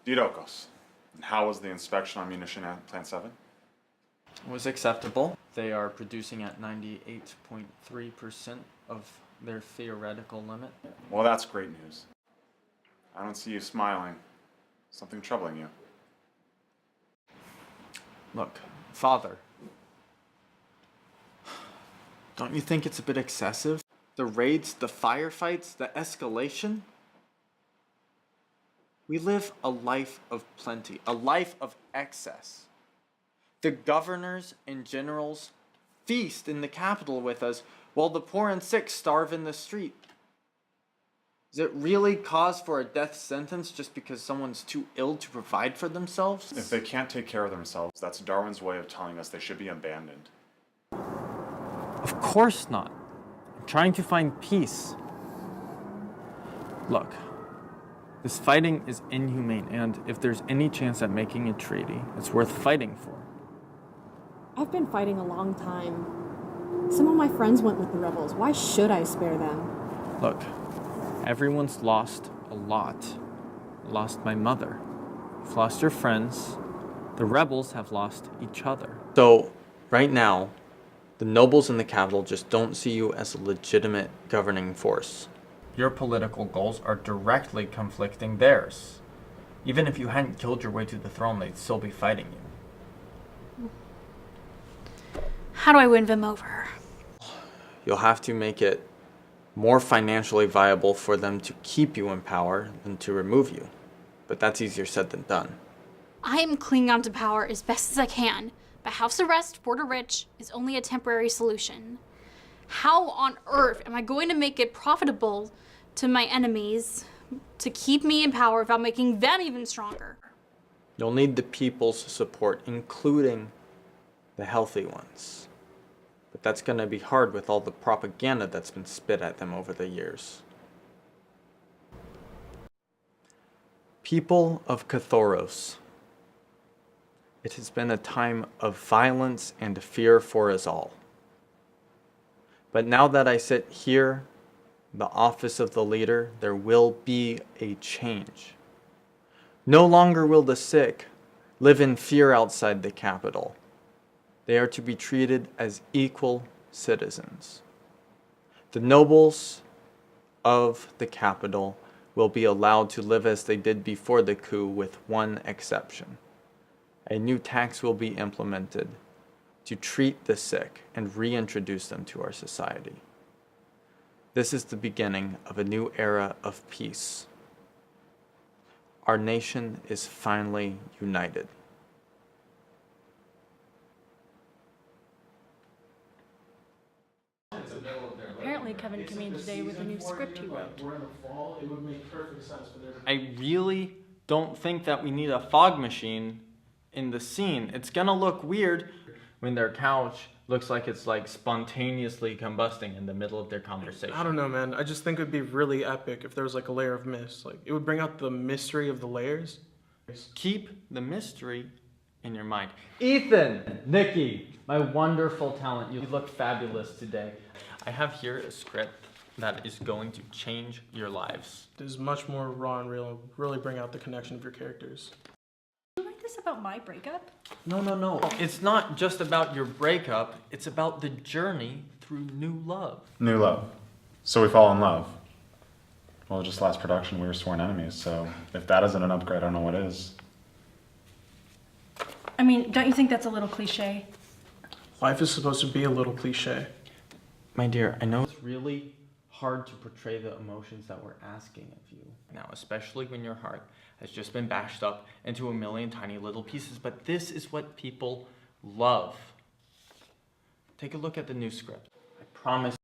Didokos. And how was the inspection on munition at Plant 7? Was acceptable. They are producing at 98.3% of their theoretical limit. Well, that's great news. I don't see you smiling. Something troubling you. Look, Father, don't you think it's a bit excessive? The raids, the firefights, the escalation? We live a life of plenty, a life of excess. The governors and generals feast in the capital with us, while the poor and sick starve in the street. Is it really cause for a death sentence just because someone's too ill to provide for themselves? If they can't take care of themselves, that's Darwin's way of telling us they should be abandoned. Of course not. I'm trying to find peace. Look, this fighting is inhumane, and if there's any chance at making a treaty, it's worth fighting for. I've been fighting a long time. Some of my friends went with the rebels. Why should I spare them? Look, everyone's lost a lot. Lost my mother. You've lost your friends. The rebels have lost each other. So, right now, the nobles in the capital just don't see you as a legitimate governing force. Your political goals are directly conflicting theirs. Even if you hadn't killed your way to the throne, they'd still be fighting you. How do I win them over? You'll have to make it more financially viable for them to keep you in power than to remove you. But that's easier said than done. I am clinging on to power as best as I can, but house arrest for the rich is only a temporary solution. How on earth am I going to make it profitable to my enemies to keep me in power without making them even stronger? You'll need the people's support, including the healthy ones. But that's going to be hard with all the propaganda that's been spit at them over the years. People of Cathoros, it has been a time of violence and fear for us all. But now that I sit here, the office of the leader, there will be a change. No longer will the sick live in fear outside the capital. They are to be treated as equal citizens. The nobles of the capital will be allowed to live as they did before the coup, with one exception. A new tax will be implemented to treat the sick and reintroduce them to our society. This is the beginning of a new era of peace. Our nation is finally united. Apparently Kevin came in today with a new script he wrote. I really don't think that we need a fog machine in the scene. It's gonna look weird when their couch looks like it's like spontaneously combusting in the middle of their conversation. I don't know, man. I just think it would be really epic if there was like a layer of mist. Like, it would bring out the mystery of the layers. Keep the mystery in your mind. Ethan, Nikki, my wonderful talent. You look fabulous today. I have here a script that is going to change your lives. It is much more raw and real and really bring out the connection of your characters. You write this about my breakup? No. It's not just about your breakup. It's about the journey through new love. New love. So we fall in love. Well, just last production we were sworn enemies, so if that isn't an upgrade, I don't know what is. I mean, don't you think that's a little cliche? Life is supposed to be a little cliche. My dear, I know it's really hard to portray the emotions that we're asking of you now, especially when your heart has just been bashed up into a million tiny little pieces, but this is what people love. Take a look at the new script. I promise